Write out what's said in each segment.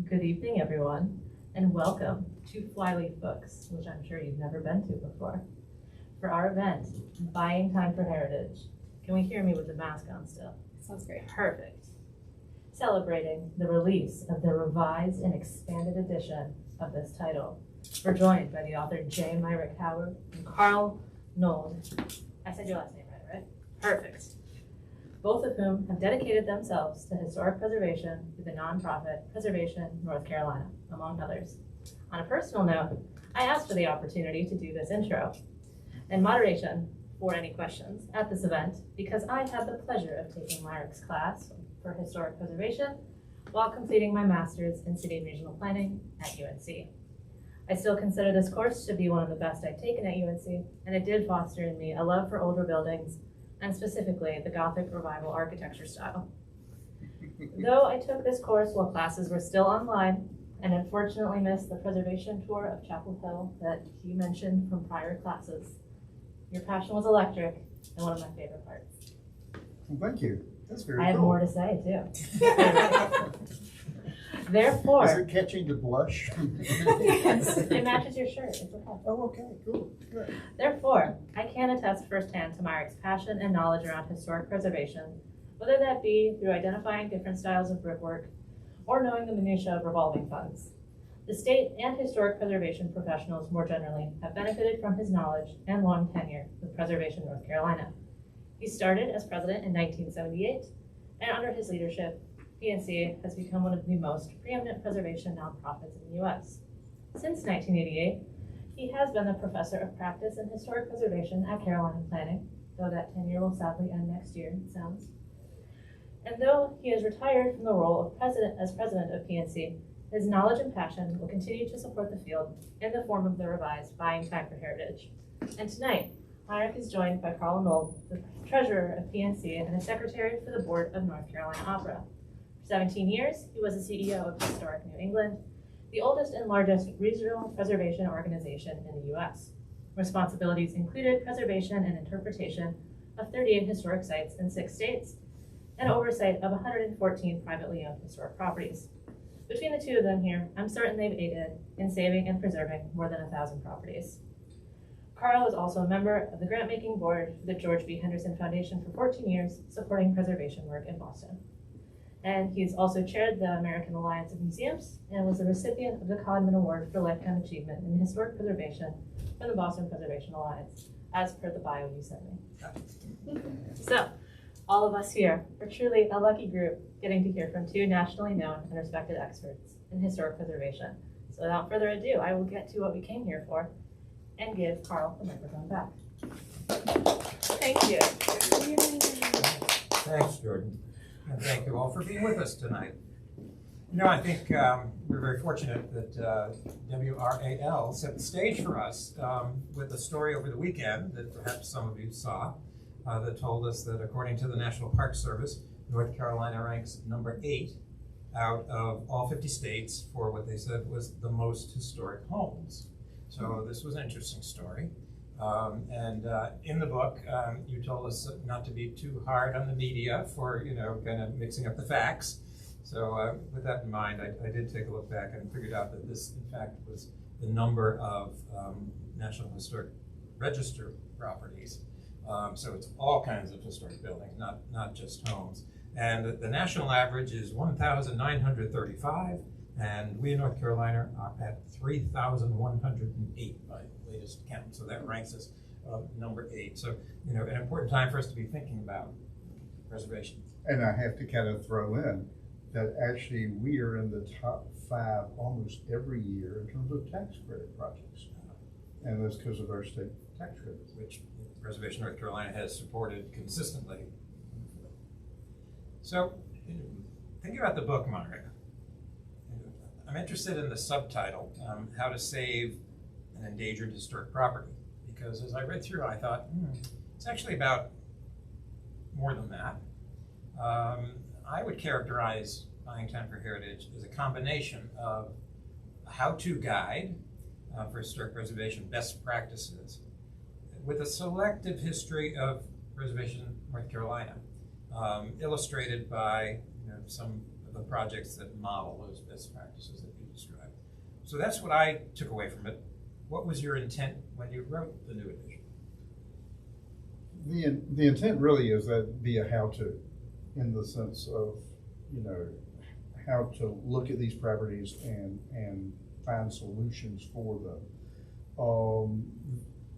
Good evening, everyone, and welcome to Flyleaf Books, which I'm sure you've never been to before, for our event, Buying Time for Heritage. Can we hear me with the mask on still? Sounds great. Perfect. Celebrating the release of the revised and expanded edition of this title. We're joined by the author J. Myrick Howard and Carl Nold. I said your last name right? Perfect. Both of whom have dedicated themselves to historic preservation through the nonprofit Preservation North Carolina, among others. On a personal note, I asked for the opportunity to do this intro and moderation for any questions at this event because I had the pleasure of taking Myrick's class for historic preservation while completing my master's in city and regional planning at UNC. I still consider this course to be one of the best I've taken at UNC, and it did foster in me a love for older buildings and specifically the Gothic Revival architecture style. Though I took this course while classes were still online and unfortunately missed the preservation tour of Chapel Hill that you mentioned from prior classes, your passion was electric and one of my favorite parts. Well, thank you. That's very cool. I have more to say too. Therefore, is it catching the blush? yes, it matches your shirt. It's okay. Oh, okay, cool. Good. Therefore, I can attest firsthand to Myrick's passion and knowledge around historic preservation, whether that be through identifying different styles of brickwork or knowing the minutiae of revolving funds. The state and historic preservation professionals more generally have benefited from his knowledge and long tenure with Preservation North Carolina. He started as president in 1978, and under his leadership, PNC has become one of the most preeminent preservation nonprofits in the U.S. Since 1988, he has been the professor of practice in historic preservation at Carolina Planning, though that tenure will sadly end next year, it sounds. And though he has retired from the role of president of PNC, his knowledge and passion will continue to support the field in the form of the revised Buying Time for Heritage. And tonight, Myrick is joined by Carl Nold, the treasurer of PNC and a secretary for the board of North Carolina Opera. For 17 years, he was the CEO of Historic New England, the oldest and largest regional preservation organization in the U.S. Responsibilities included preservation and interpretation of 38 historic sites in 6 states and oversight of 114 privately owned historic properties. Between the two of them here, I'm certain they've aided in saving and preserving more than 1,000 properties. Carl is also a member of the grant-making board for the George B. Henderson Foundation for 14 years, supporting preservation work in Boston. And he's also chaired the American Alliance of Museums and was the recipient of the Codman Award for Lifetime Achievement in Historic Preservation from the Boston Preservation Alliance, as per the bio you sent me. So, all of us here are truly a lucky group getting to hear from 2 nationally known and respected experts in historic preservation. So without further ado, I will get to what we came here for and give Carl the microphone back. Thank you. Thanks, Jordan. And thank you all for being with us tonight. You know, I think we're very fortunate that WRAL set the stage for us with a story over the weekend that perhaps some of you saw that told us that according to the National Park Service, North Carolina ranks number 8 out of all 50 states for what they said was the most historic homes. So this was an interesting story. In the book, you told us not to be too hard on the media for, kind of mixing up the facts. So with that in mind, I did take a look back and figured out that this, in fact, was the number of National Historic Register properties. So it's all kinds of historic buildings, not just homes. And the national average is 1,935, and we in North Carolina are at 3,108 by the latest count. So that ranks us number 8. So, an important time for us to be thinking about preservation. And I have to kind of throw in that actually we are in the top 5 almost every year in terms of tax credit projects. And that's because of our state tax credits, which Preservation North Carolina has supported consistently. So, thinking about the book, Myrick, I'm interested in the subtitle, How to Save an Endangered Historic Property, because as I read through, I thought, it's actually about more than that. I would characterize Buying Time for Heritage as a combination of a how-to guide for historic preservation best practices with a selective history of Preservation North Carolina, illustrated by some of the projects that model those best practices that you described. So that's what I took away from it. What was your intent when you wrote the new edition? The intent really is that it be a how-to, in the sense of, how to look at these properties and find solutions for them.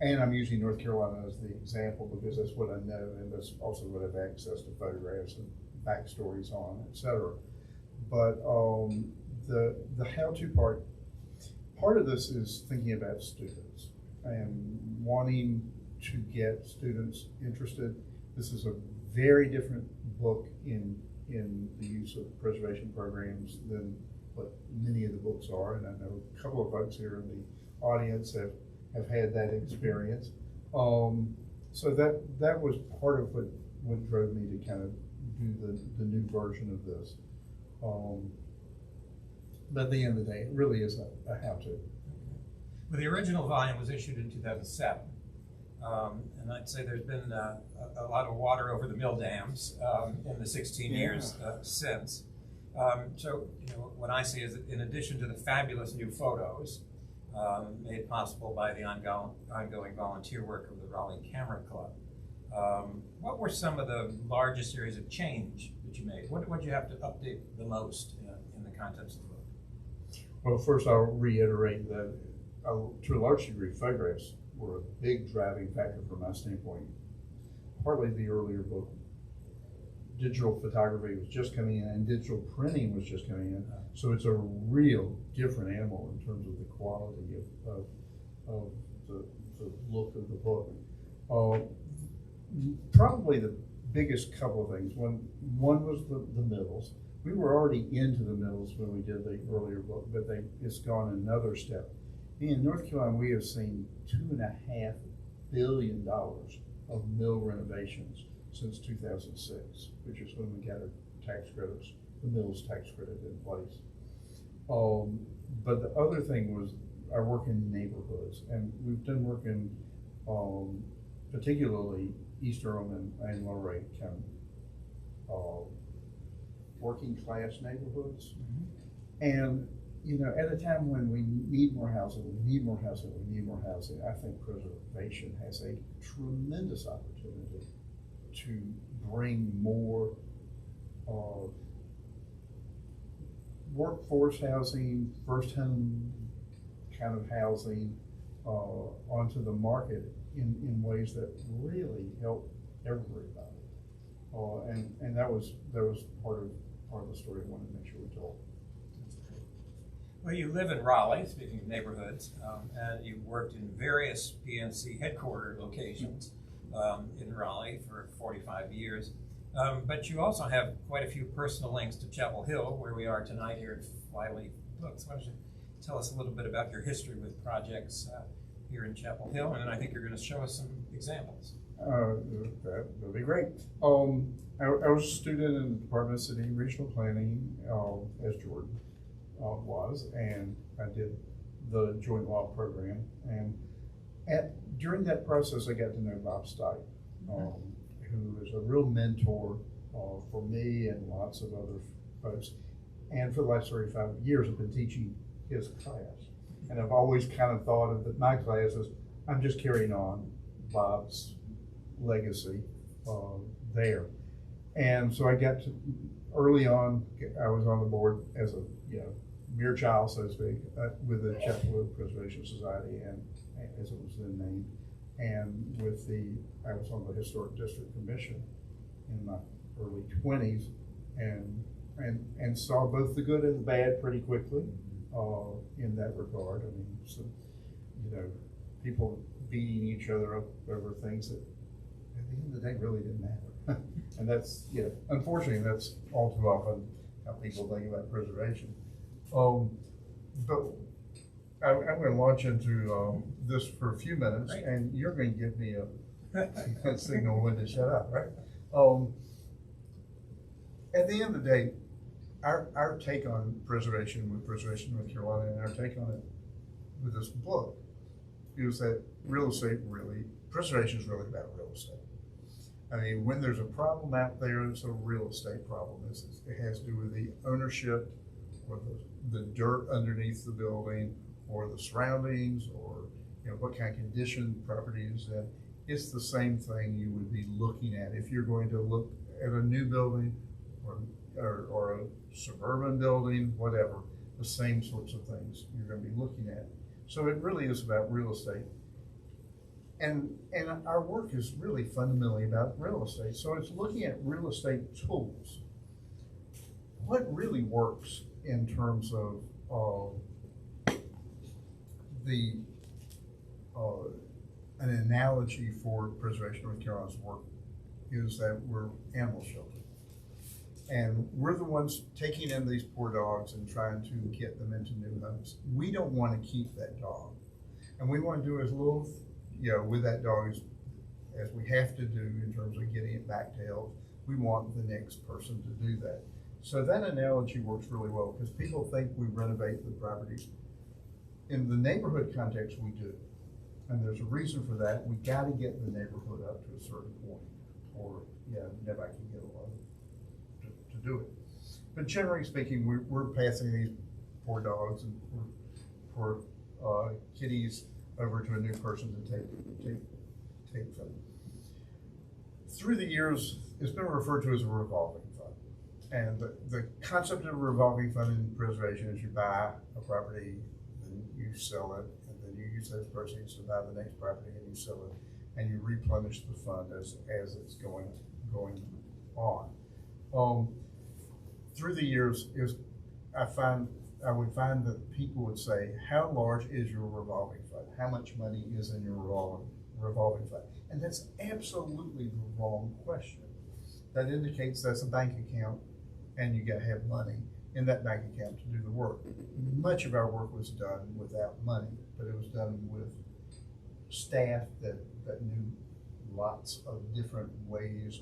And I'm using North Carolina as the example because that's what I know, and that's also what I have access to photographs and backstories on, et cetera. But the how-to part of this is thinking about students and wanting to get students interested. This is a very different book in the use of preservation programs than what many of the books are, and I know a couple of folks here in the audience have had that experience. So that was part of what drove me to kind of do the new version of this. But at the end of the day, it really is a how-to. Well, the original volume was issued in 2007. And I'd say there's been a lot of water over the mill dams in the 16 years since. So, what I see is that in addition to the fabulous new photos made possible by the ongoing volunteer work of the Raleigh Camera Club, what were some of the largest areas of change that you made? What did you have to update the most in the context of the book? Well, first I'll reiterate that to a large degree, photographs were a big driving factor from my standpoint. Partly the earlier book, digital photography was just coming in and digital printing was just coming in. So it's a real different animal in terms of the quality of the look of the book. Probably the biggest couple of things. One was the mills. We were already into the mills when we did the earlier book, but it's gone another step. In North Carolina, we have seen $2.5 billion of mill renovations since 2006, which is when we got our tax credits, the mills tax credit in place. But the other thing was our work in neighborhoods, and we've done work in particularly East Durham and Luray County, working class neighborhoods. And at a time when we need more housing, I think preservation has a tremendous opportunity to bring more workforce housing, first home kind of housing onto the market in ways that really help everybody. And that was part of the story I wanted to make sure we told. Well, you live in Raleigh, speaking of neighborhoods, and you've worked in various PNC headquarter locations in Raleigh for 45 years. But you also have quite a few personal links to Chapel Hill, where we are tonight here at Flyleaf Books. Why don't you tell us a little bit about your history with projects here in Chapel Hill, and then I think you're going to show us some examples. That'll be great. I was a student in the Department of City and Regional Planning, as Jordan was, and I did the joint law program. And during that process, I got to know Bob Stipe, who is a real mentor for me and lots of other folks. And for the last 35 years, I've been teaching his class. And I've always kind of thought of my class as I'm just carrying on Bob's legacy there. And so I got to, early on, I was on the board as a mere child, so to speak, with the Chapel Hill Preservation Society, and as it was then named, and I was on the Historic District Commission in my early 20s, and saw both the good and the bad pretty quickly in that regard. I mean, so, people beating each other up over things that at the end of the day really didn't matter. And that's, unfortunately, that's all too often how people think about preservation. But I'm going to launch into this for a few minutes, Great. And you're going to give me a signal when to shut up, right? At the end of the day, our take on preservation with Preservation North Carolina, and our take on it with this book, is that preservation is really about real estate. I mean, when there's a problem out there, it's a real estate problem. It has to do with the ownership or the dirt underneath the building or the surroundings or, you know, what kind of condition the property is in. It's the same thing you would be looking at if you're going to look at a new building or a suburban building, whatever, the same sorts of things you're going to be looking at. So it really is about real estate. And our work is really fundamentally about real estate. So it's looking at real estate tools. What really works in terms of an analogy for Preservation North Carolina's work is that we're animal shelter. And we're the ones taking in these poor dogs and trying to get them into new homes. We don't want to keep that dog. And we want to do as little, you know, with that dog as we have to do in terms of getting it back to health. We want the next person to do that. So that analogy works really well because people think we renovate the properties. In the neighborhood context, we do. And there's a reason for that. We got to get the neighborhood up to a certain point, or nobody can get along to do it. But generally speaking, we're passing these poor dogs and poor kitties over to a new person to take them. Through the years, it's been referred to as a revolving fund. And the concept of a revolving fund in preservation is you buy a property, then you sell it, and then you use those proceeds to buy the next property and you sell it, and you replenish the fund as it's going on. Through the years, I would find that people would say, how large is your revolving fund? How much money is in your revolving fund? And that's absolutely the wrong question. That indicates that's a bank account and you gotta have money in that bank account to do the work. Much of our work was done without money, but it was done with staff that knew lots of different ways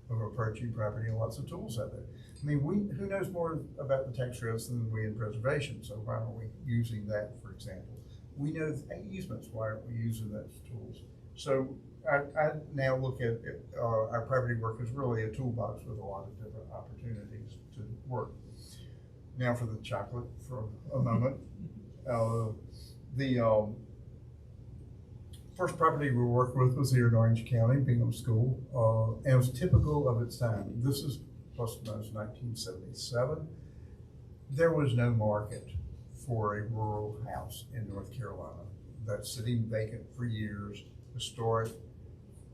of approaching property and lots of tools out there. I mean, who knows more about the tax credits than we in preservation, so why aren't we using that, for example? We know easements, why aren't we using those tools? So I now look at our property work as really a toolbox with a lot of different opportunities to work. Now for the chocolate for a moment. The first property we worked with was here in Orange County, Bingham School, and it was typical of its time. This is plus or minus 1977. There was no market for a rural house in North Carolina. That's sitting vacant for years, historic.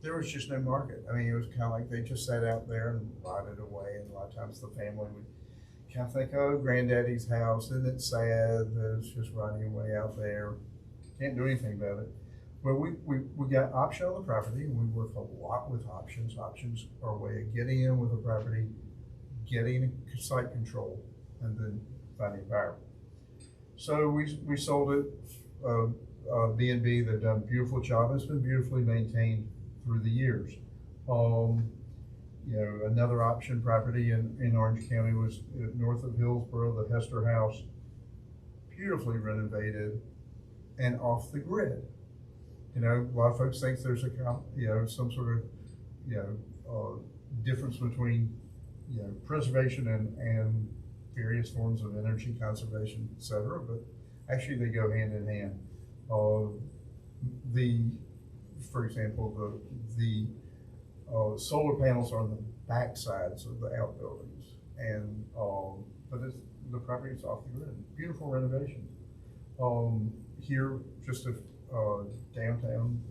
There was just no market. I mean, it was kind of like they just sat out there and rotted away, and a lot of times the family would kind of think, oh, granddaddy's house, isn't it sad that it's just rotting away out there? Can't do anything about it. Well, we got option on the property, and we work a lot with options. Options are a way of getting in with a property, getting site control, and then finding a buyer. So we sold it, B&B. They've done a beautiful job. It's been beautifully maintained through the years. You know, another option property in Orange County was north of Hillsborough, the Hester House, beautifully renovated and off the grid. You know, a lot of folks think there's some sort of, difference between, preservation and various forms of energy conservation, et cetera, but actually they go hand in hand. For example, the solar panels are on the back sides of the outbuildings, and but the property is off the grid. Beautiful renovation. Here, just downtown,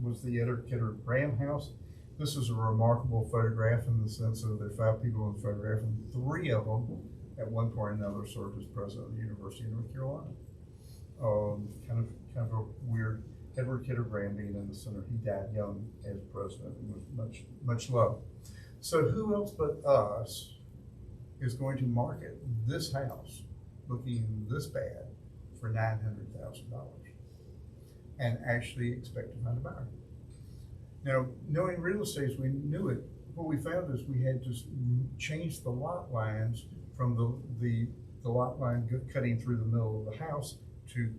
was the Edgar Kidder Graham House. This is a remarkable photograph in the sense that there are 5 people in the photograph, and 3 of them at one point or another served as president of the University of North Carolina. Kind of a weird. Edward Kidder Graham being in the center. He died young as president and was much loved. So who else but us is going to market this house looking this bad for $900,000 and actually expect to find a buyer? Now, knowing real estate as we knew it, what we found is we had to change the lot lines from the lot line cutting through the middle of the house to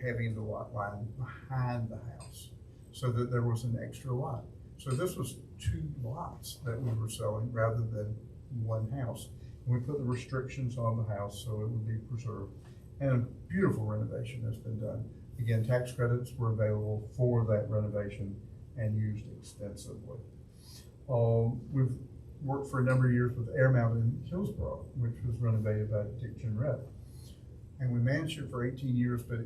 having the lot line behind the house so that there was an extra lot. So this was 2 lots that we were selling rather than 1 house. And we put the restrictions on the house so it would be preserved. And a beautiful renovation has been done. Again, tax credits were available for that renovation and used extensively. We've worked for a number of years with Airmount in Hillsborough, which was renovated by Dick Jenrette. And we managed it for 18 years, but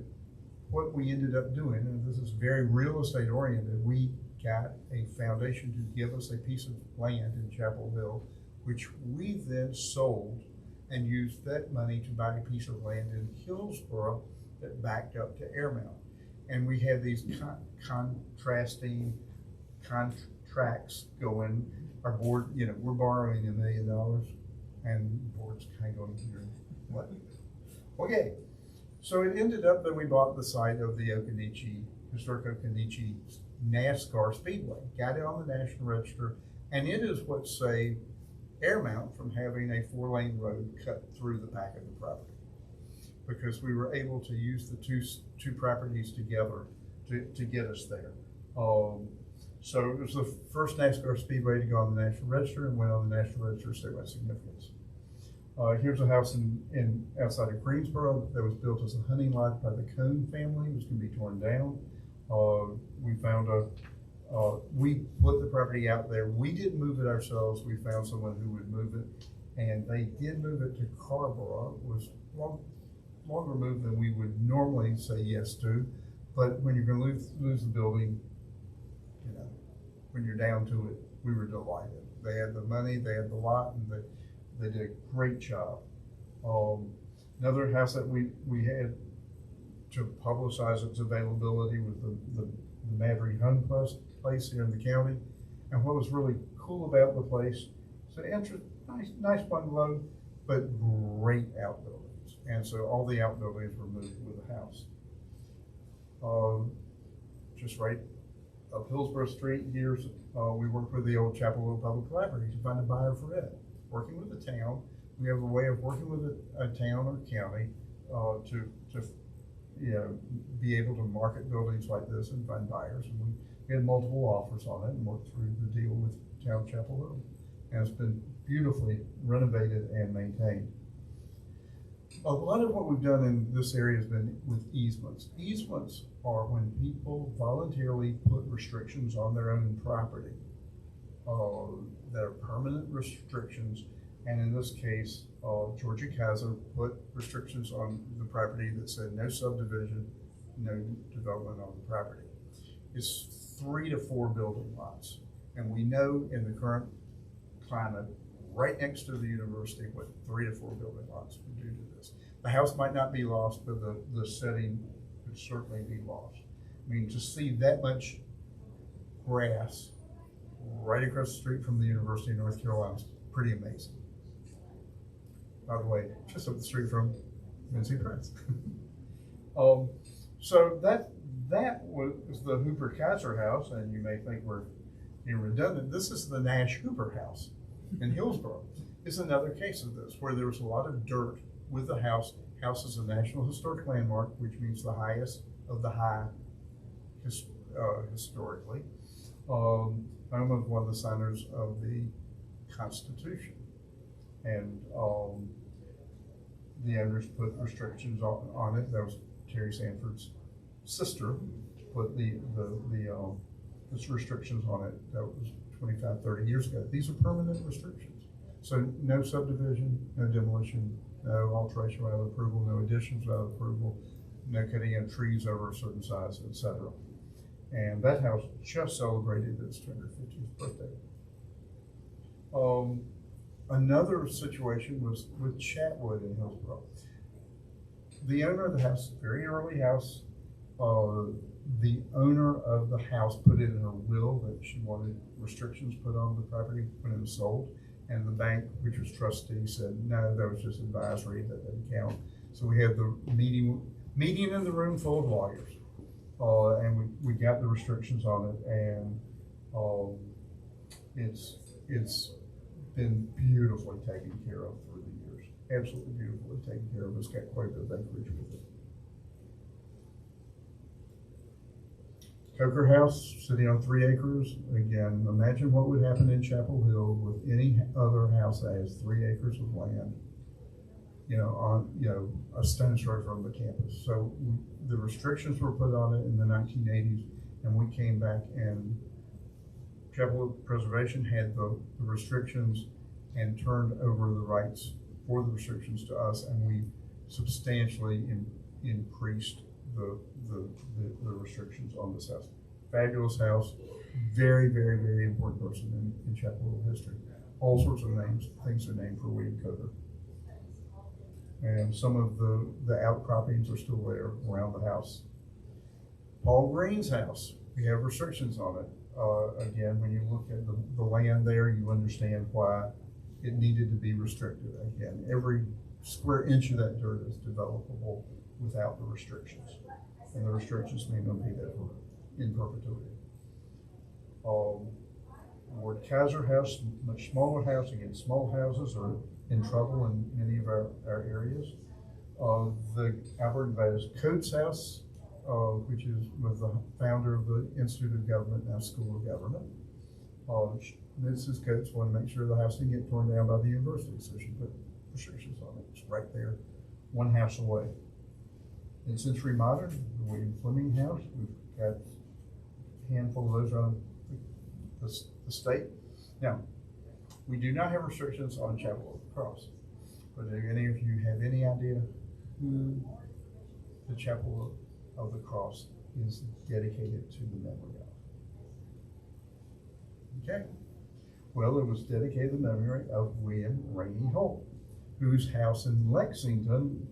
what we ended up doing, and this is very real estate oriented, we got a foundation to give us a piece of land in Chapel Hill, which we then sold and used that money to buy a piece of land in Hillsborough that backed up to Airmount. And we had these contrasting contracts going. Our board, you know, we're borrowing $1 million, and the board's kind of going, what? Okay, so it ended up that we bought the site of the historic Occoneechee NASCAR Speedway, got it on the National Register, and it is what saved Airmount from having a 4-lane road cut through the back of the property, because we were able to use the two properties together to get us there. So it was the first NASCAR Speedway to go on the National Register and went on the National Register of Statewide Significance. Here's a house in outside of Greensboro that was built as a hunting lot by the Cone family. It was going to be torn down. We found we put the property out there. We didn't move it ourselves. We found someone who would move it, and they did move it to Carborough. It was longer move than we would normally say yes to, but when you're going to lose the building, you know, when you're down to it, we were delighted. They had the money, they had the lot, and they did a great job. Another house that we had to publicize its availability was the Maverick Hun place here in the county. And what was really cool about the place, it's a nice bungalow, but great outbuildings. And so all the outbuildings were moved with the house. Just right up Hillsborough Street here, we worked with the old Chapel Hill Public Library to find a buyer for it. Working with the town, we have a way of working with a town or county to be able to market buildings like this and find buyers. And we had multiple offers on it and worked through the deal with Town Chapel Hill. And it's been beautifully renovated and maintained. A lot of what we've done in this area has been with easements. Easements are when people voluntarily put restrictions on their own property that are permanent restrictions. And in this case, Georgia Kaiser put restrictions on the property that said no subdivision, no development on the property. It's 3 to 4 building lots. And we know in the current climate, right next to the university, what 3 to 4 building lots would do to this. The house might not be lost, but the setting could certainly be lost. I mean, to see that much grass right across the street from the University of North Carolina is pretty amazing. By the way, just up the street from Mincy Press. So that was the Hooper Kaiser house, and you may think we're being redundant. This is the Nash Hooper house in Hillsborough. It's another case of this, where there was a lot of dirt with the house. House is a National Historic Landmark, which means the highest of the high historically. Home of one of the signers of the Constitution. And the owners put restrictions on it. That was Terry Sanford's sister put the restrictions on it. That was 25, 30 years ago. These are permanent restrictions. So no subdivision, no demolition, no alteration without approval, no additions without approval, no cutting of trees over a certain size, etc. And that house just celebrated its 250th birthday. Another situation was with Chatwood in Hillsborough. The owner of the house, very early house, the owner of the house put it in her will that she wanted restrictions put on the property when it was sold. And the bank, which was trustee, said, no, that was just advisory, that didn't count. So we had the meeting in the room full of lawyers. And we got the restrictions on it, and it's been beautifully taken care of through the years. Absolutely beautifully taken care of. It's got quite a bit of acreage with it. Coker House, sitting on 3 acres. Again, imagine what would happen in Chapel Hill with any other house that has 3 acres of land, on a stone's throw from the campus. So the restrictions were put on it in the 1980s, and we came back, and Chapel Hill Preservation had the restrictions and turned over the rights for the restrictions to us, and we substantially increased the restrictions on this house. Fabulous house, very, very, very important person in Chapel Hill history. All sorts of things are named for William Coker. And some of the outcroppings are still there around the house. Paul Green's house, we have restrictions on it. Again, when you look at the land there, you understand why it needed to be restricted. Again, every square inch of that dirt is developable without the restrictions. And the restrictions mean they'll be there in perpetuity. Ward Kaiser House, much smaller house. Again, small houses are in trouble in many of our areas. The Albert Vaz Coates House, which is with the founder of the Institute of Government, now School of Government. Mrs. Coates wanted to make sure the house didn't get torn down by the university, so she put restrictions on it. It's right there, 1 house away. In Century Modern, the William Fleming House, we've got a handful of those around the state. Now, we do not have restrictions on Chapel of the Cross, but do any of you have any idea who the Chapel of the Cross is dedicated to the memory of? Okay. Well, it was dedicated to the memory of William Rainey Holt, whose house in Lexington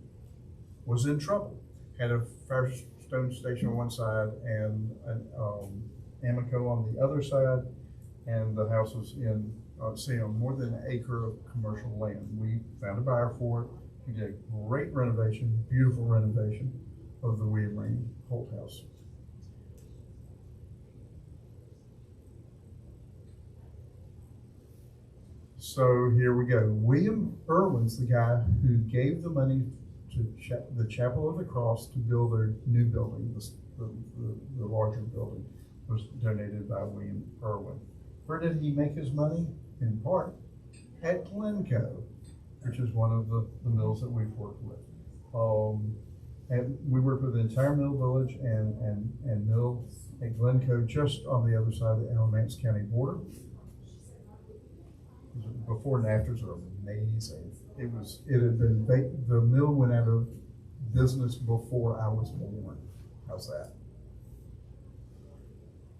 was in trouble. Had a Firestone station on one side and an Amoco on the other side, and the house was in more than an acre of commercial land. We found a buyer for it. We did a great renovation, beautiful renovation of the William Rainey Holt house. So here we go. William Irwin's the guy who gave the money to the Chapel of the Cross to build their new building. The larger building was donated by William Irwin. Where did he make his money? In part at Glencoe, which is one of the mills that we've worked with. And we work with the entire mill village and mill at Glencoe, just on the other side of the Alamance County border. Before and afters are amazing. The mill went out of business before I was born. How's that?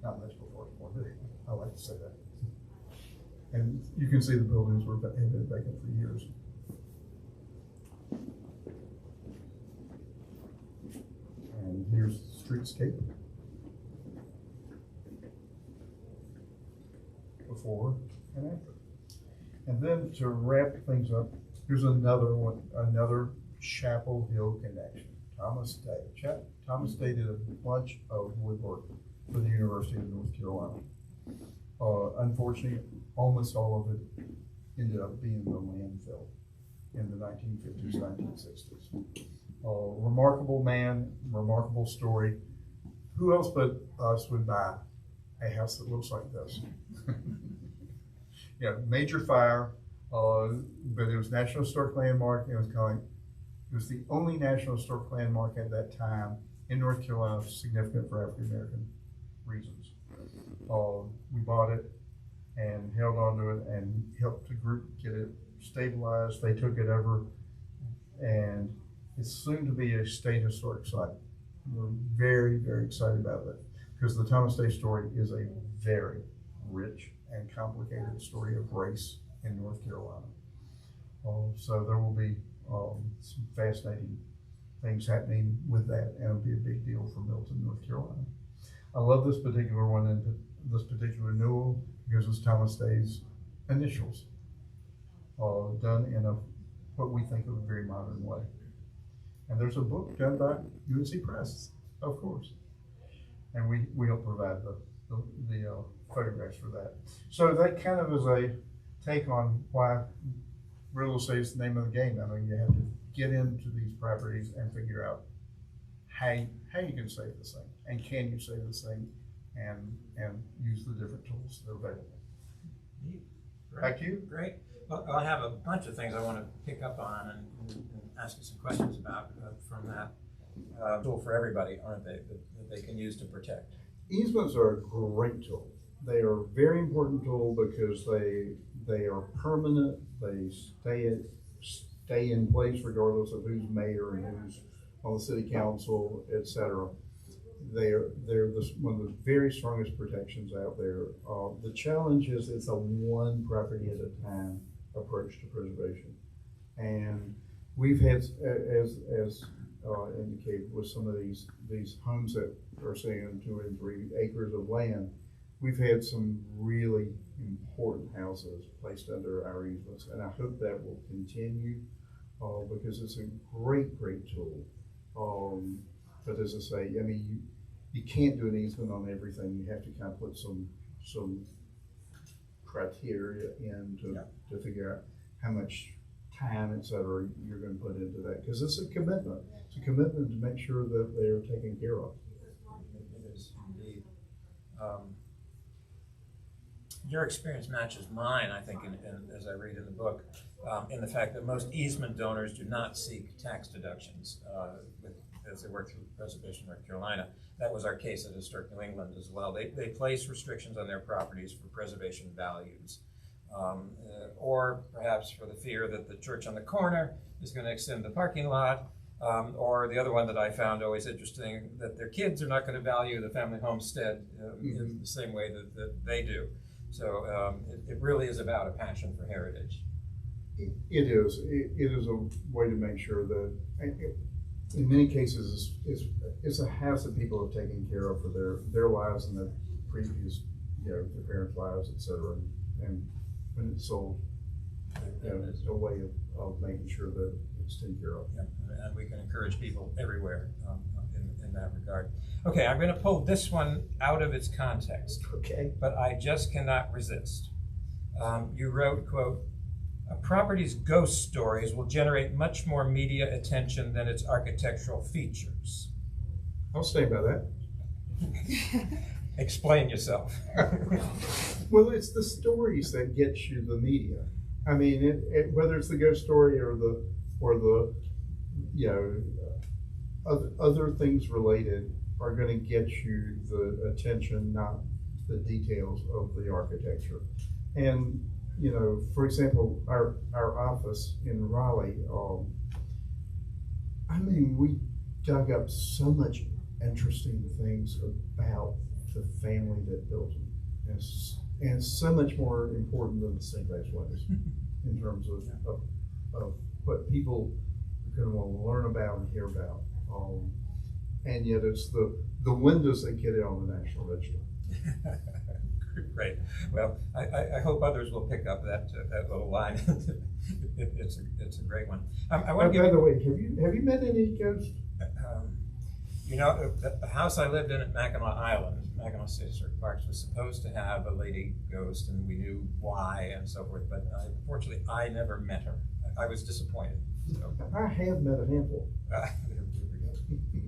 Not much before I was born, but I like to say that. And you can see the buildings have been vacant for years. And here's the streetscape before and after. And then to wrap things up, here's another one, another Chapel Hill connection. Thomas Day. Thomas Day did a bunch of woodwork for the University of North Carolina. Unfortunately, almost all of it ended up being the landfill in the 1950s, 1960s. Remarkable man, remarkable story. Who else but us would buy a house that looks like this? Yeah, major fire, but it was National Historic Landmark. It was the only National Historic Landmark at that time in North Carolina significant for African American reasons. We bought it and held on to it and helped the group get it stabilized. They took it over, and it's soon to be a state historic site. We're very, very excited about it because the Thomas Day story is a very rich and complicated story of race in North Carolina. So there will be some fascinating things happening with that, and it'll be a big deal for Milton, North Carolina. I love this particular one and this particular renewal because it's Thomas Day's initials, done in what we think of a very modern way. And there's a book done by UNC Press, of course, and we help provide the photographs for that. So that kind of is a take on why real estate is the name of the game. I mean, you have to get into these properties and figure out how you can save this thing, and can you save this thing and use the different tools that are available. Neat. Great. Back to you. Great. Well, I have a bunch of things I want to pick up on and ask you some questions about from that tool for everybody, aren't they, that they can use to protect? Easements are a great tool. They are a very important tool because they are permanent. They stay in place regardless of who's mayor and who's on the city council, etc. They're one of the very strongest protections out there. The challenge is it's a one property at a time approach to preservation, and we've had, as indicated with some of these homes that are saying 2 and 3 acres of land, we've had some really important houses placed under our easements, and I hope that will continue because it's a great tool. But as I say, I mean, you can't do an easement on everything. You have to kind of put some criteria in to figure out how much time, et cetera, you're going to put into that, because it's a commitment. It's a commitment to make sure that they are taken care of. It is indeed. Your experience matches mine, I think, as I read in the book, in the fact that most easement donors do not seek tax deductions as they work through Preservation North Carolina. That was our case at Historic New England as well. They place restrictions on their properties for preservation values, or perhaps for the fear that the church on the corner is going to extend the parking lot, or the other one that I found always interesting, that their kids are not going to value the family homestead in the same way that they do. So it really is about a passion for heritage. It is. It is a way to make sure that, in many cases, it's a house that people have taken care of for their lives and their previous, their parents' lives, et cetera. And when it's sold, it's a way of making sure that it's taken care of. Yeah. And we can encourage people everywhere in that regard. Okay, I'm going to pull this one out of its context. Okay. But I just cannot resist. You wrote, quote, "A property's ghost stories will generate much more media attention than its architectural features." I'll stand by that. Explain yourself. Well, it's the stories that get you the media. I mean, whether it's the ghost story or the other things related are going to get you the attention, not the details of the architecture. And for example, our office in Raleigh, I mean, we dug up so much interesting things about the family that built them, and so much more important than the stained-glass windows in terms of what people are going to want to learn about and hear about. And yet it's the windows that get it on the National Register. Great. Well, I hope others will pick up that little line. It's a great one. I want to By the way, have you met any ghosts? The house I lived in at Mackinac Island, Mackinac State Historic Parks, was supposed to have a lady ghost, and we knew why and so forth. But unfortunately, I never met her. I was disappointed. So. I have met a handful. There we go.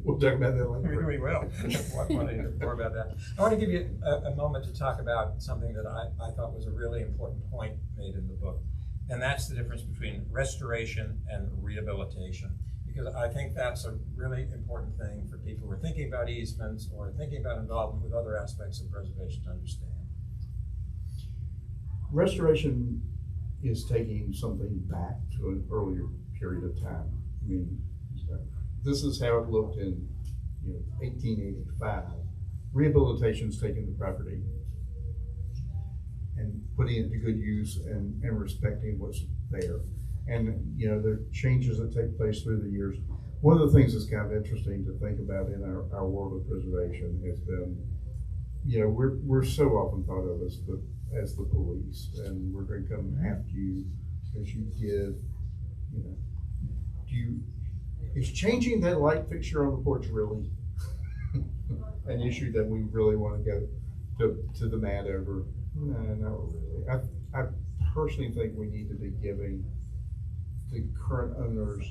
We'll talk about that later. We will. I want to hear more about that. I want to give you a moment to talk about something that I thought was a really important point made in the book, and that's the difference between restoration and rehabilitation. Because I think that's a really important thing for people who are thinking about easements or thinking about involvement with other aspects of preservation to understand. Restoration is taking something back to an earlier period of time. I mean, this is how it looked in 1885. Rehabilitation is taking the property and putting it to good use and respecting what's there. And there are changes that take place through the years. One of the things that's kind of interesting to think about in our world of preservation has been, we're so often thought of as the police, and we're going to come after you as you did. Is changing that light fixture on the porch really an issue that we really want to go to the mat over? No, not really. I personally think we need to be giving the current owners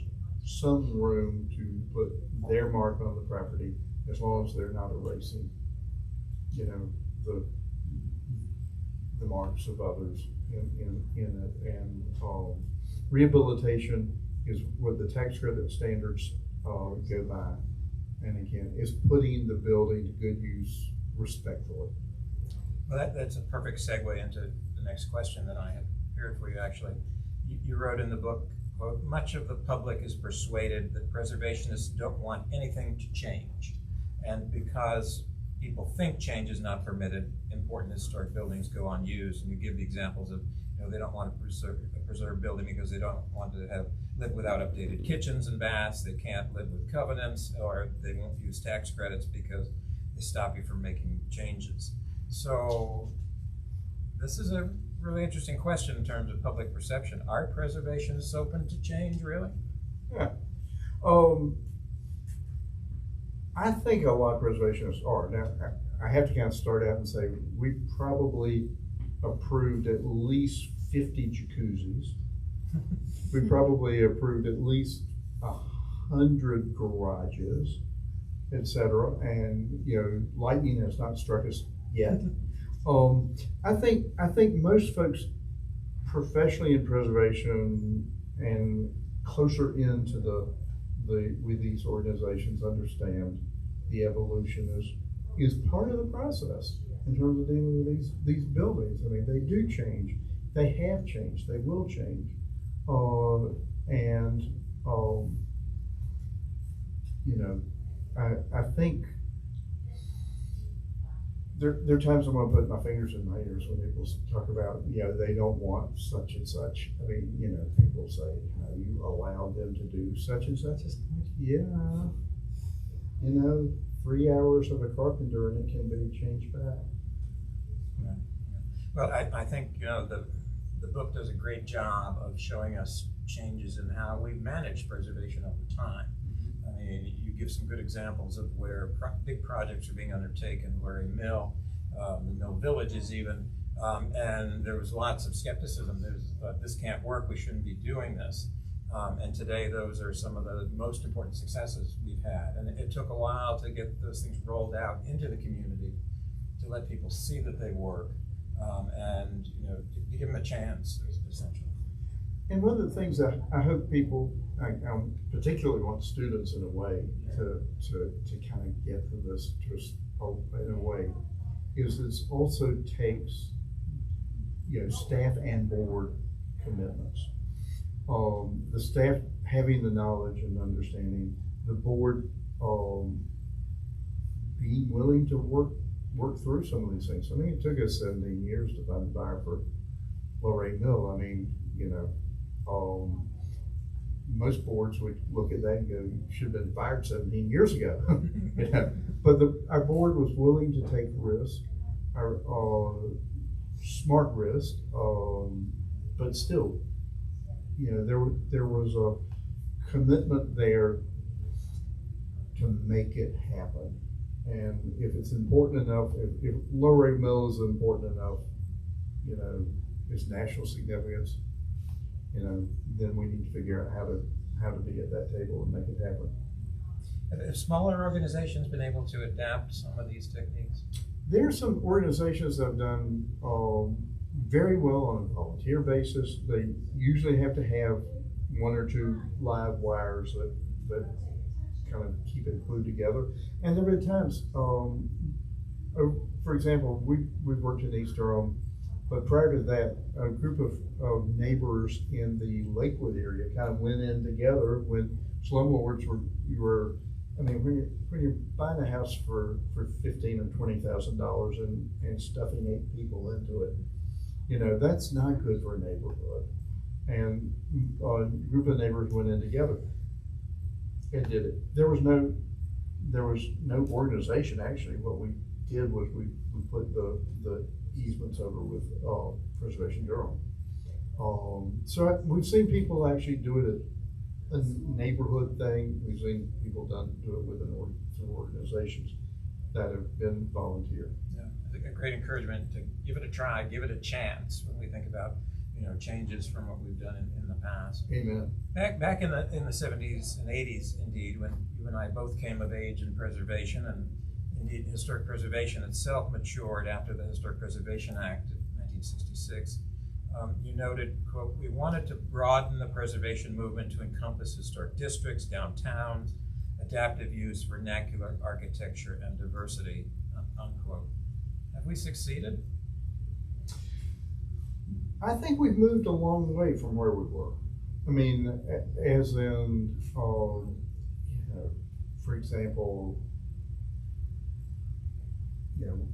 some room to put their mark on the property, as long as they're not erasing you know, the marks of others in it. And rehabilitation is what the tax credit standards go by. And again, is putting the building to good use respectfully. Well, that's a perfect segue into the next question that I had prepared for you, actually. You wrote in the book, quote, "Much of the public is persuaded that preservationists don't want anything to change. And because people think change is not permitted, important historic buildings go unused." And you give the examples of, they don't want to preserve building because they don't want to live without updated kitchens and baths. They can't live with covenants, or they won't use tax credits because they stop you from making changes. So this is a really interesting question in terms of public perception. Are preservationists open to change, really? Yeah. I think a lot of preservationists are. Now, I have to kind of start out and say we probably approved at least 50 jacuzzis. We probably approved at least 100 garages, etc. And lightning has not struck us yet. I think most folks professionally in preservation and closer into with these organizations understand the evolution is part of the process in terms of dealing with these buildings. I mean, they do change. They have changed. They will change. I think there are times I'm going to put my fingers in my ears when people talk about, they don't want such and such. I mean, people say, you allowed them to do such and such. It's like, yeah, 3 hours of a carpenter and it can be changed back. Yeah. Well, I think, the book does a great job of showing us changes in how we manage preservation over time. I mean, you give some good examples of where big projects are being undertaken, where a mill, the mill villages even, and there was lots of skepticism. This can't work, we shouldn't be doing this. And today those are some of the most important successes we've had. And it took a while to get those things rolled out into the community, to let people see that they work, and to give them a chance, essentially. And one of the things that I hope people, I particularly want students in a way to kind of get to this in a way, is it also takes staff and board commitments. The staff having the knowledge and understanding, the board being willing to work through some of these things. I mean, it took us 17 years to find a buyer for Lorraine Mill. I mean, most boards would look at that and go, "You should have been fired 17 years ago." But our board was willing to take risk, our smart risk, but still, there was a commitment there to make it happen. And if it's important enough, if Lorraine Mill is important enough, its national significance, then we need to figure out how to be at that table and make it happen. Have smaller organizations been able to adapt some of these techniques? There are some organizations that have done very well on a volunteer basis. They usually have to have 1 or 2 live wires that kind of keep it glued together. And there have been times, for example, we've worked in East Durham, but prior to that, a group of neighbors in the Lakewood area kind of went in together when slumlords when you're buying a house for $15,000 and $20,000 and stuffing 8 people into it, that's not good for a neighborhood. And a group of neighbors went in together and did it. There was no organization actually. What we did was we put the easements over with Preservation Durham. So we've seen people actually do it a neighborhood thing. We've seen people do it with through organizations that have been volunteer. Yeah, I think a great encouragement to give it a try, give it a chance when we think about changes from what we've done in the past. Amen. Back in the 70s and 80s, indeed, when you and I both came of age in preservation, and Indeed, historic preservation itself matured after the Historic Preservation Act of 1966. You noted, quote, "We wanted to broaden the preservation movement to encompass historic districts, downtowns, adaptive use, vernacular architecture, and diversity," unquote. Have we succeeded? I think we've moved a long way from where we were. I mean, as in, for example,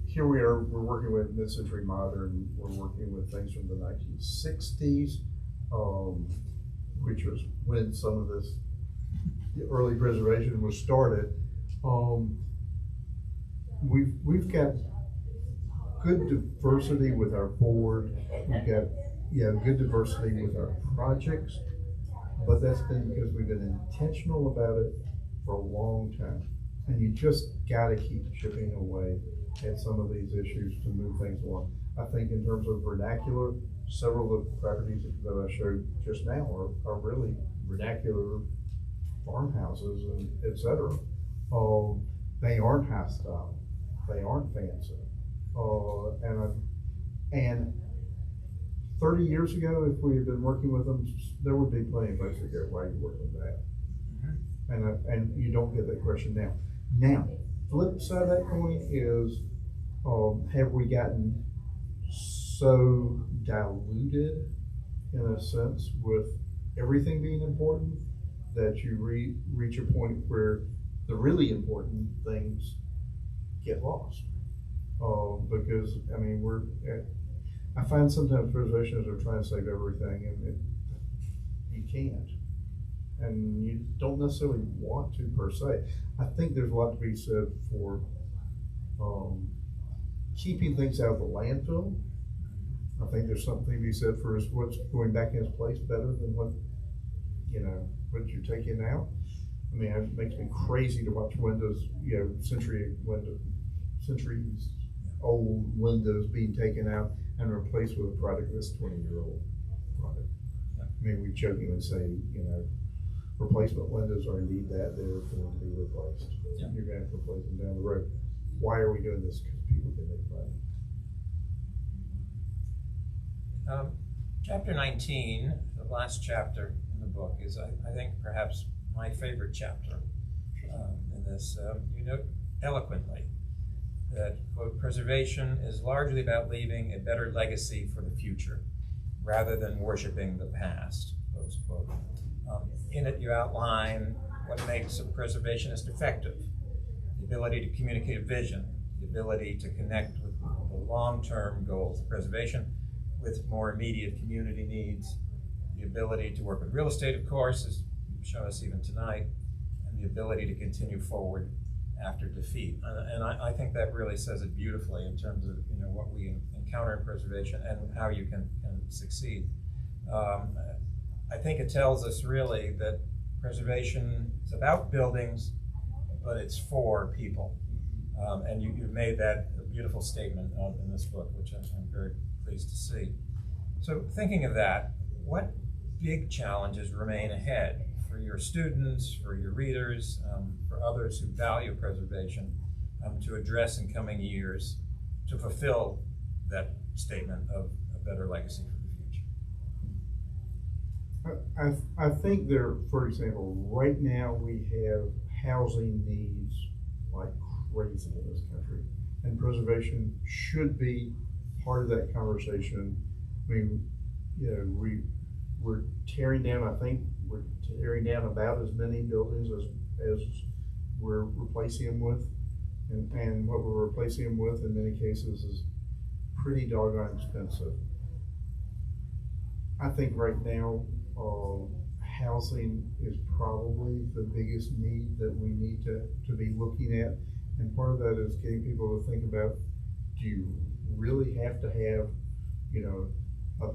here we are, we're working with mid-century modern, we're working with things from the 1960s, which was when some of this early preservation was started. We've got good diversity with our board. We've got good diversity with our projects, but that's been because we've been intentional about it for a long time. And you just got to keep chipping away at some of these issues to move things along. I think in terms of vernacular, several of the properties that I showed just now are really vernacular farmhouses and et cetera. They aren't high style. They aren't fancy. And 30 years ago, if we had been working with them, there would be plenty of folks that go, "Why are you working with that?" Mm-hmm. And you don't get that question now. Now, flip side of that coin is, have we gotten so diluted in a sense with everything being important that you reach a point where the really important things get lost? Because, I mean, I find sometimes preservationists are trying to save everything, and you can't. And you don't necessarily want to per se. I think there's a lot to be said for keeping things out of the landfill. I think there's something to be said for what's going back in its place better than what you're taking out. I mean, it makes me crazy to watch windows, centuries old windows being taken out and replaced with a product that's 20-year-old product. I mean, we jokingly say, replacement windows are indeed that they're going to be replaced. Yeah. You're going to have to replace them down the road. Why are we doing this? Because people can make money. Chapter 19, the last chapter in the book, is, I think, perhaps my favorite chapter in this. You note eloquently that, quote, "Preservation is largely about leaving a better legacy for the future, rather than worshiping the past," close quote. In it, you outline what makes a preservationist effective: the ability to communicate a vision, the ability to connect with the long-term goals of preservation with more immediate community needs, the ability to work with real estate, of course, as you've shown us even tonight, and the ability to continue forward after defeat. And I think that really says it beautifully in terms of what we encounter in preservation and how you can succeed. I think it tells us really that preservation is about buildings, but it's for people. And you've made that a beautiful statement in this book, which I'm very pleased to see. So thinking of that, what big challenges remain ahead for your students, for your readers, for others who value preservation, to address in coming years to fulfill that statement of a better legacy for the future? I think for example, right now we have housing needs like crazy in this country, and preservation should be part of that conversation. I mean, we're tearing down, I think we're tearing down about as many buildings as we're replacing them with, and what we're replacing them with in many cases is pretty doggone expensive. I think right now housing is probably the biggest need that we need to be looking at, and part of that is getting people to think about, do you really have to have a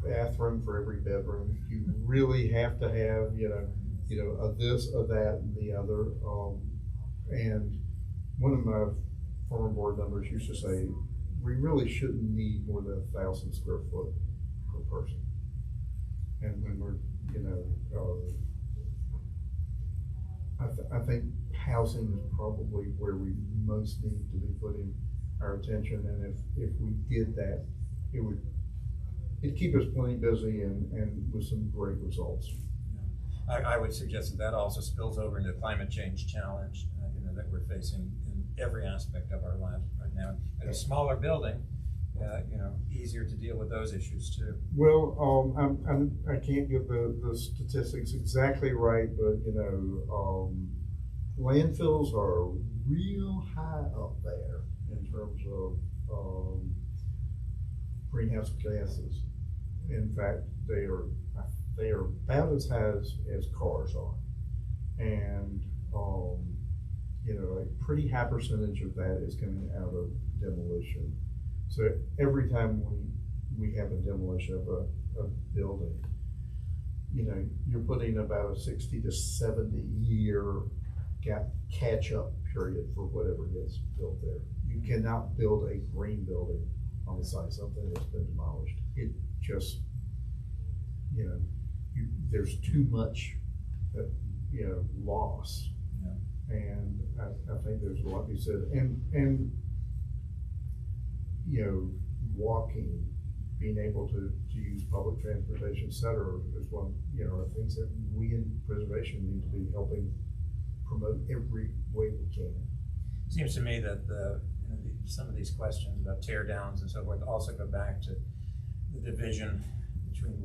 bathroom for every bedroom? Do you really have to have a this, a that, and the other? And one of my former board members used to say, we really shouldn't need more than 1,000 square foot per person. And when we're, I think housing is probably where we most need to be putting our attention, and if we did that, it'd keep us plenty busy and with some great results. I would suggest that also spills over into the climate change challenge, that we're facing in every aspect of our lives right now. At a smaller building, easier to deal with those issues too. Well, I can't get the statistics exactly right, but landfills are real high up there in terms of greenhouse gases. In fact, they are about as high as cars are, and a pretty high percentage of that is coming out of demolition. So every time we have a demolition of a building, you're putting about a 60 to 70 year catch-up period for whatever gets built there. You cannot build a green building on the site of something that's been demolished. It just, there's too much, loss. Yeah. And I think there's a lot to be said. And walking, being able to use public transportation, et cetera, is one, of things that we in preservation need to be helping promote every way we can. Seems to me that some of these questions about tear downs and so forth also go back to the division between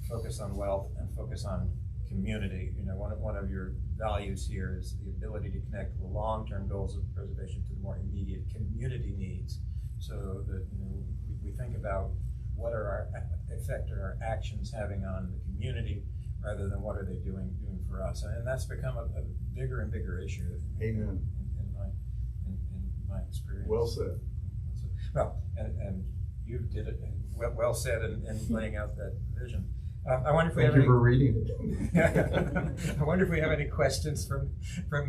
focus on wealth and focus on community. One of your values here is the ability to connect the long-term goals of preservation to the more immediate community needs, so that we think about what are our effect are our actions having on the community rather than what are they doing for us, and that's become a bigger and bigger issue. Amen. In my experience. Well said. Well, and you did it well said in laying out that vision. I wonder if we Thank have you for reading it. I wonder if we have any questions from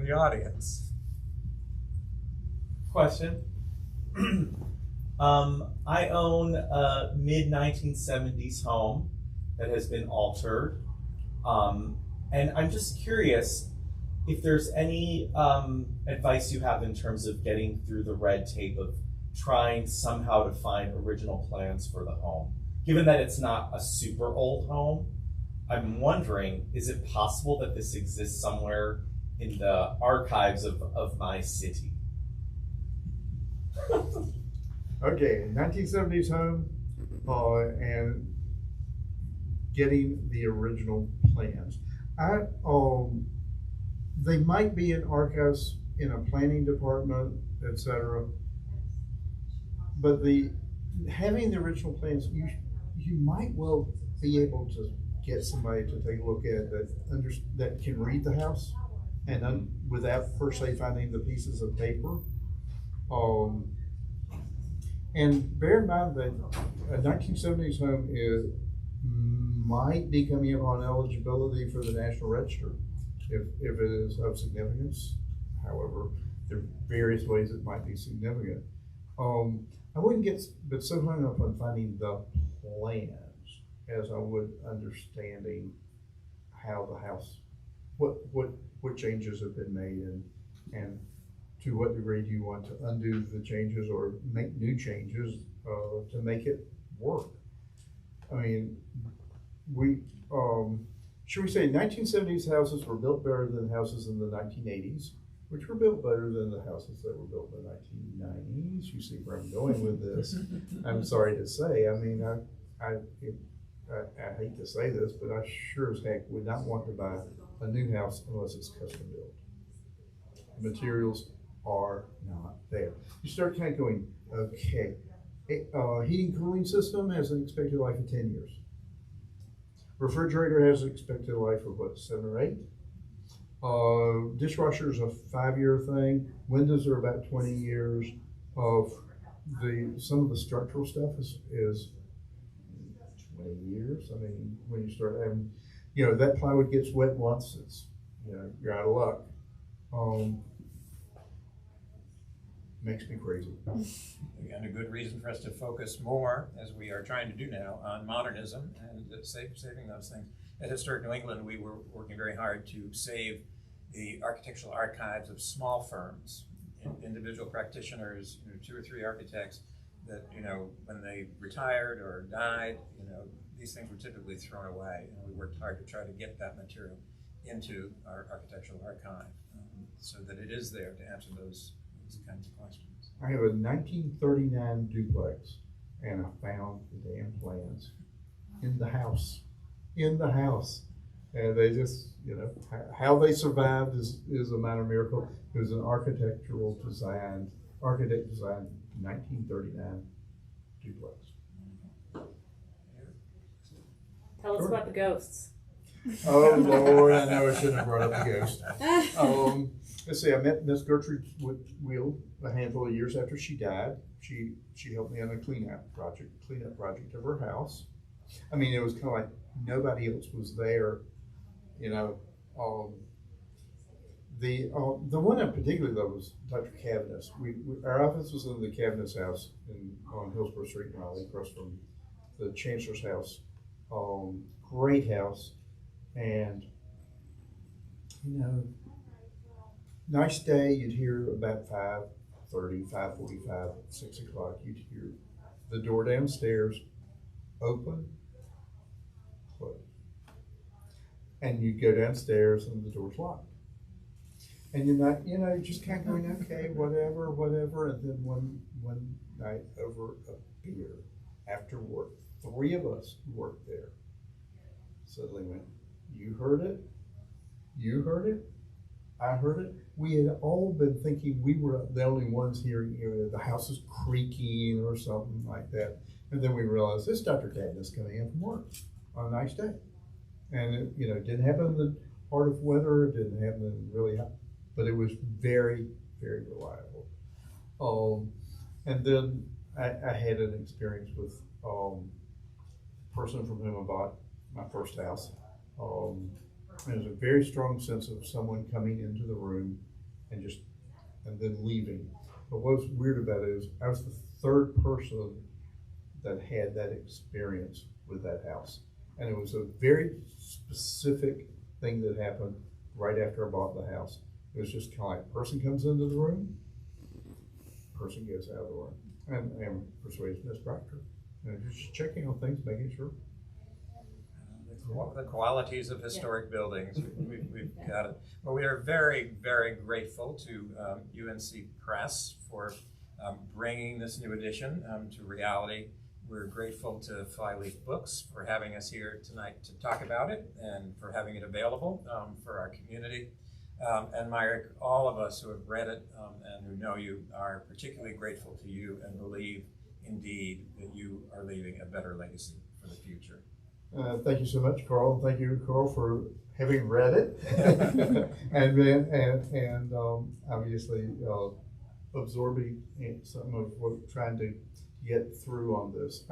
the audience. Question. I own a mid-1970s home that has been altered. And I'm just curious if there's any advice you have in terms of getting through the red tape of trying somehow to find original plans for the home. Given that it's not a super old home, I'm wondering, is it possible that this exists somewhere in the archives of my city? Okay, 1970s home, and getting the original plans. They might be in archives in a planning department, etc. But having the original plans, you might well be able to get somebody to take a look at that can read the house, and without per se finding the pieces of paper. And bear in mind that a 1970s home might be coming up on eligibility for the National Register if it is of significance. However, there are various ways it might be significant. I wouldn't get so hung up on finding the plans as I would understanding how the house, what changes have been made, and to what degree do you want to undo the changes or make new changes to make it work. I mean, should we say 1970s houses were built better than houses in the 1980s, which were built better than the houses that were built in the 1990s. You see where I'm going with this. I'm sorry to say. I mean, I hate to say this, but I sure as heck would not want to buy a new house unless it's custom built. The materials are not there. You start kind of going, okay, heating cooling system has an expected life of 10 years. Refrigerator has an expected life of what, 7 or 8? Dishwasher is a 5-year thing. Windows are about 20 years. Some of the structural stuff is 20 years. I mean, when you start having, that plywood gets wet once, it's, you're out of luck. Makes me crazy. Again, a good reason for us to focus more, as we are trying to do now, on modernism and saving those things. At Historic New England, we were working very hard to save the architectural archives of small firms, individual practitioners, 2 or 3 architects that, when they retired or died, these things were typically thrown away. And we worked hard to try to get that material into our architectural archive so that it is there to answer those kinds of questions. I have a 1939 duplex, and I found the damn plans in the house. And they just, how they survived is a minor miracle. It was an architect designed 1939 duplex. Tell us about the ghosts. Oh Lord, I know I shouldn't have brought up the ghost. Let's see, I met Miss Gertrude Wheel a handful of years after she died. She helped me on a cleanup project of her house. I mean, it was kind of like nobody else was there, The one in particular though was Dr. Cavness. Our office was in the Cavness house on Hillsborough Street in Raleigh, across from the Chancellor's house. Great house, and nice day. You'd hear about 5:30, 5:45, 6 o'clock. You'd hear the door downstairs open, close, and you'd go downstairs and the door's locked. And you're not, you're just kind of going, okay, whatever. And then one night over a beer after work, 3 of us who worked there suddenly went, you heard it? I heard it. We had all been thinking we were the only ones hearing, the house is creaking or something like that. And then we realized this Dr. Cavness coming in from work on a nice day. And it, didn't happen in the heart of winter, it didn't happen in really hot, but it was very, very reliable. And then I had an experience with a person from whom I bought my first house. There was a very strong sense of someone coming into the room and then leaving. But what's weird about it is I was the 3rd person that had that experience with that house. And it was a very specific thing that happened right after I bought the house. It was just kind of like, person comes into the room, person goes out of the room. And I'm persuaded Ms. Proctor. Just checking on things, making sure. The qualities of historic buildings, we've got it. Well, we are very, very grateful to UNC Press for bringing this new edition to reality. We're grateful to Flyleaf Books for having us here tonight to talk about it and for having it available for our community. And Myrick, all of us who have read it and who know you are particularly grateful to you and believe indeed that you are leaving a better legacy for the future. Thank you so much, Carl. Thank you, Carl, for having read it and obviously absorbing some of what trying to get through on this.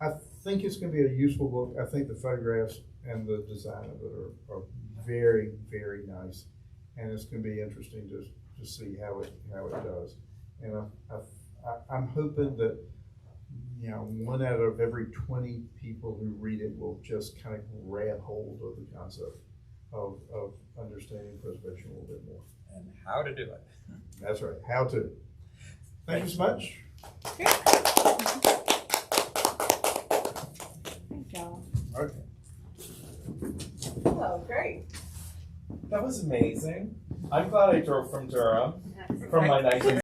I think it's going to be a useful book. I think the photographs and the design of it are very, very nice, and it's going to be interesting to see how it does. And I'm hoping that 1 out of every 20 people who read it will just kind of grab hold of the concept of understanding preservation a little bit more. And how to do it. That's right, how to. Thank you so much. Thank y'all. Okay. Oh, great. That was amazing. I'm glad I drove from Durham from my 19